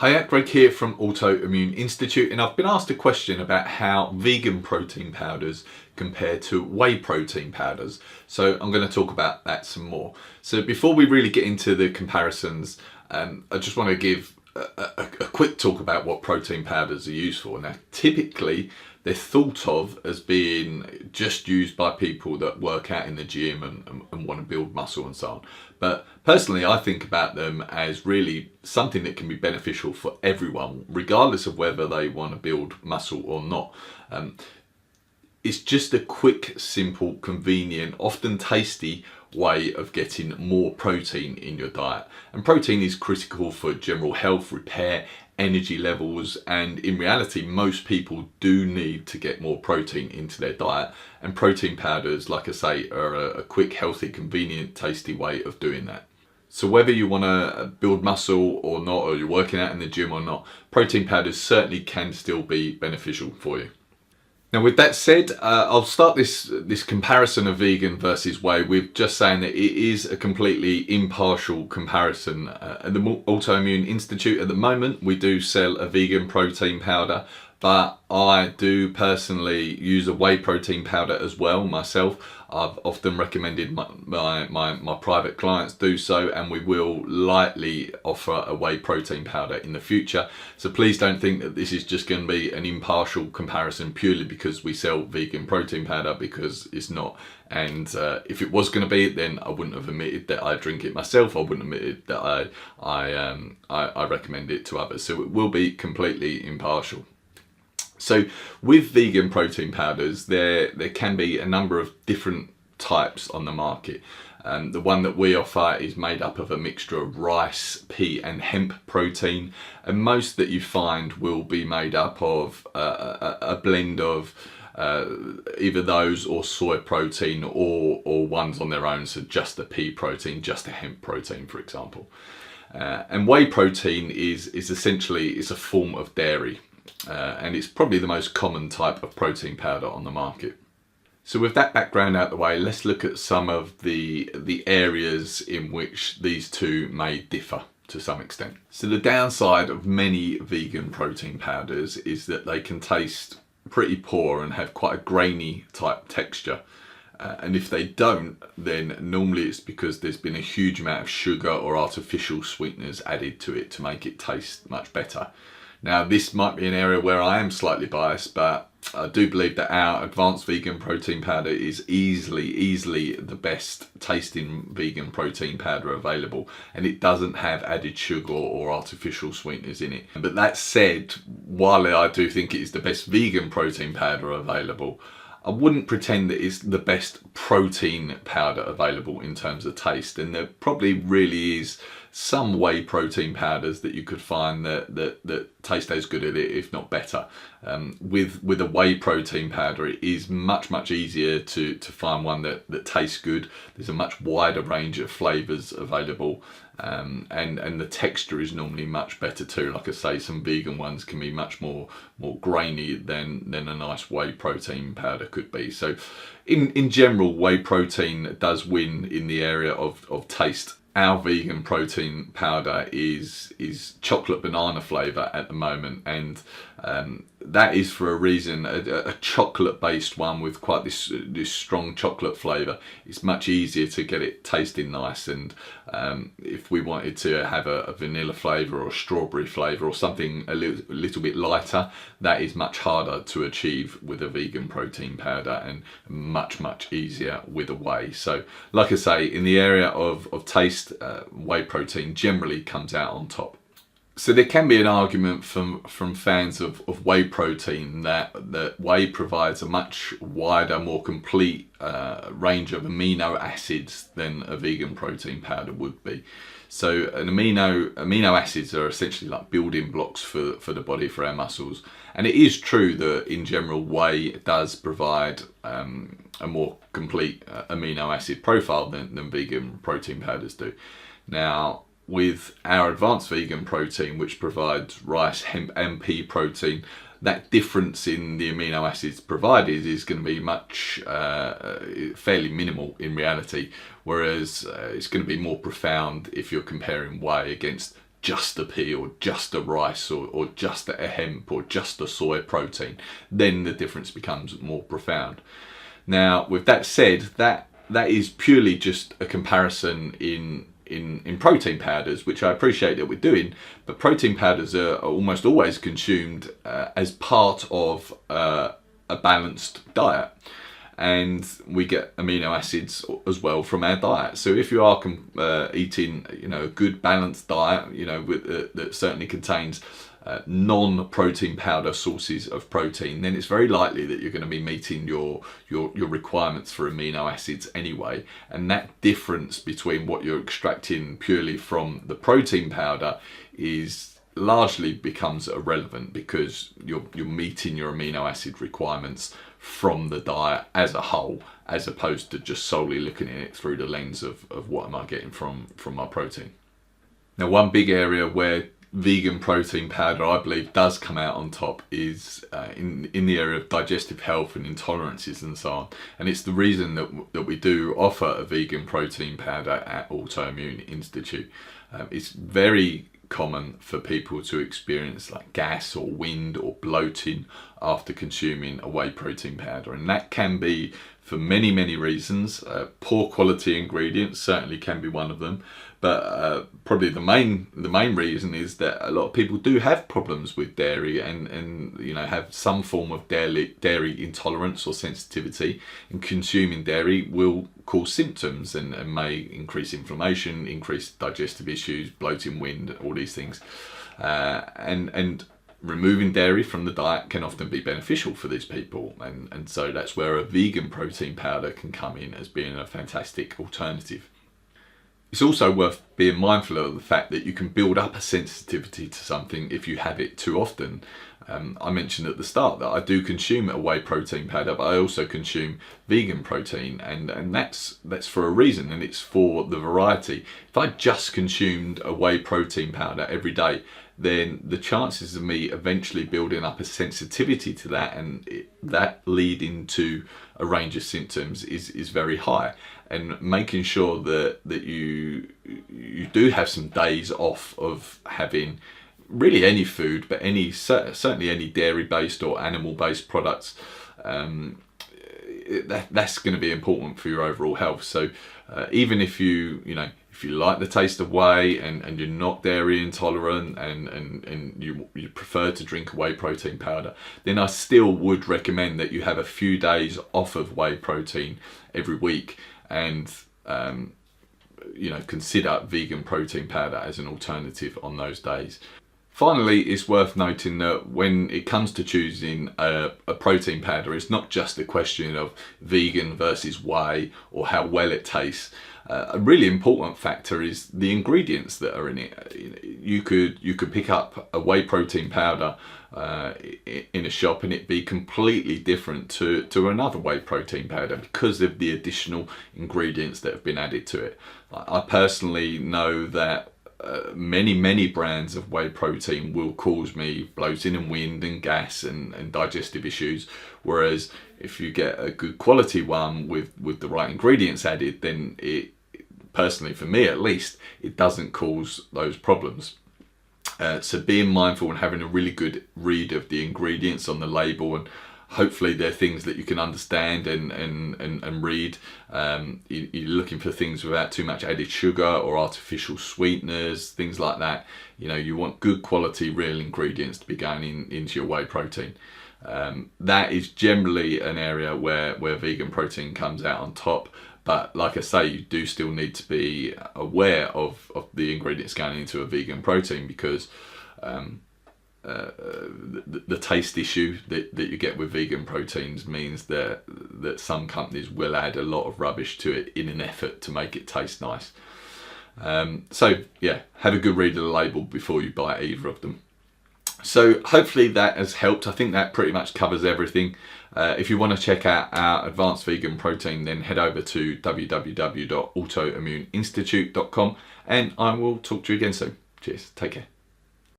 Hiya, Greg here from Autoimmune Institute, and I've been asked a question about how vegan protein powders compare to whey protein powders. So I'm going to talk about that some more. So before we really get into the comparisons, I just want to give a quick talk about what protein powders are used for. Now, typically they're thought of as being just used by people that work out in the gym and want to build muscle and so on. But personally, I think about them as really something that can be beneficial for everyone, regardless of whether they want to build muscle or not. It's just a quick, simple, convenient, often tasty way of getting more protein in your diet. And protein is critical for general health, repair, energy levels, and in reality most people do need to get more protein into their diet, and protein powders, like I say, are a quick, healthy, convenient, tasty way of doing that. So whether you want to build muscle or not, or you're working out in the gym or not, protein powders certainly can still be beneficial for you. Now, with that said, I'll start this comparison of vegan versus whey with just saying that it is a completely impartial comparison. At the Autoimmune Institute at the moment, we do sell a vegan protein powder, but I do personally use a whey protein powder as well myself. I've often recommended my private clients do so, and we will lightly offer a whey protein powder in the future. So please don't think that this is just going to be an impartial comparison purely because we sell vegan protein powder, because it's not. And if it was going to be, then I wouldn't have admitted that I drink it myself. I wouldn't have admitted that I recommend it to others. So it will be completely impartial. So with vegan protein powders, there can be a number of different types on the market. The one that we offer is made up of a mixture of rice, pea and hemp protein, and most that you find will be made up of a blend of either those or soy protein, or ones on their own, so just a pea protein, just a hemp protein, for example. And whey protein is essentially, it's a form of dairy. And it's probably the most common type of protein powder on the market. So with that background out the way, let's look at some of the areas in which these two may differ to some extent. So the downside of many vegan protein powders is that they can taste pretty poor and have quite a grainy type texture. And if they don't, then normally it's because there's been a huge amount of sugar or artificial sweeteners added to it to make it taste much better. Now, this might be an area where I am slightly biased, but I do believe that our advanced vegan protein powder is easily the best tasting vegan protein powder available, and it doesn't have added sugar or artificial sweeteners in it. But that said, while I do think it is the best vegan protein powder available, I wouldn't pretend that it's the best protein powder available in terms of taste, and there probably really is some whey protein powders that you could find that taste as good at it, if not better. With a whey protein powder, it is much easier to find one that tastes good. There's a much wider range of flavours available, and the texture is normally much better too. Like I say, some vegan ones can be much more grainy than a nice whey protein powder could be. So in general, whey protein does win in the area of taste. Our vegan protein powder is chocolate banana flavour at the moment, and that is for a reason. A chocolate based one with quite this strong chocolate flavour, it's much easier to get it tasting nice. And if we wanted to have a vanilla flavour or a strawberry flavour or something a little bit lighter, that is much harder to achieve with a vegan protein powder, and much easier with a whey. So like I say, in the area of taste, whey protein generally comes out on top. So there can be an argument from fans of whey protein that whey provides a much wider, more complete range of amino acids than a vegan protein powder would be. So an amino acids are essentially like building blocks for the body, for our muscles. And it is true that in general whey does provide a more complete amino acid profile than vegan protein powders do. Now, with our advanced vegan protein, which provides rice, hemp and pea protein, that difference in the amino acids provided is going to be fairly minimal in reality, whereas it's going to be more profound if you're comparing whey against just a pea or just a rice or just a hemp or just a soy protein, then the difference becomes more profound. Now, with that said, that is purely just a comparison in protein powders, which I appreciate that we're doing, but protein powders are almost always consumed as part of a balanced diet, and we get amino acids as well from our diet. So if you are eating, a good balanced diet, that certainly contains non-protein powder sources of protein, then it's very likely that you're going to be meeting your requirements for amino acids anyway. And that difference between what you're extracting purely from the protein powder is largely becomes irrelevant, because you're meeting your amino acid requirements from the diet as a whole, as opposed to just solely looking at it through the lens of what am I getting from my protein. Now, one big area where vegan protein powder, I believe, does come out on top is in the area of digestive health and intolerances and so on. And it's the reason that we do offer a vegan protein powder at Autoimmune Institute. It's very common for people to experience like gas or wind or bloating after consuming a whey protein powder, and that can be for many reasons. Poor quality ingredients certainly can be one of them, but probably the main reason is that a lot of people do have problems with dairy and have some form of dairy intolerance or sensitivity, and consuming dairy will cause symptoms and may increase inflammation, increase digestive issues, bloating, wind, all these things, and removing dairy from the diet can often be beneficial for these people, and so that's where a vegan protein powder can come in as being a fantastic alternative. It's also worth being mindful of the fact that you can build up a sensitivity to something if you have it too often. I mentioned at the start that I do consume a whey protein powder, but I also consume vegan protein, and that's for a reason, and it's for the variety. If I just consumed a whey protein powder every day, then the chances of me eventually building up a sensitivity to that and that leading to a range of symptoms is very high. And making sure that you do have some days off of having really any food, but certainly any dairy-based or animal-based products, that's going to be important for your overall health. So even if you like the taste of whey and you're not dairy intolerant and you prefer to drink a whey protein powder, then I still would recommend that you have a few days off of whey protein every week, and consider vegan protein powder as an alternative on those days. Finally, it's worth noting that when it comes to choosing a protein powder, it's not just a question of vegan versus whey or how well it tastes. A really important factor is the ingredients that are in it. You could pick up a whey protein powder in a shop and it be completely different to another whey protein powder because of the additional ingredients that have been added to it. I personally know that many brands of whey protein will cause me bloating and wind and gas and digestive issues, whereas if you get a good quality one with the right ingredients added, then it, personally for me at least, it doesn't cause those problems. So being mindful and having a really good read of the ingredients on the label, and hopefully they're things that you can understand and read. You're looking for things without too much added sugar or artificial sweeteners, things like that. You want good quality real ingredients to be going into your whey protein. That is generally an area where vegan protein comes out on top. But like I say, you do still need to be aware of the ingredients going into a vegan protein, because the taste issue that you get with vegan proteins means that some companies will add a lot of rubbish to it in an effort to make it taste nice. So yeah, have a good read of the label before you buy either of them. So hopefully that has helped. I think that pretty much covers everything. If you want to check out our advanced vegan protein, then head over to www.autoimmuneinstitute.com, and I will talk to you again soon. Cheers, take care.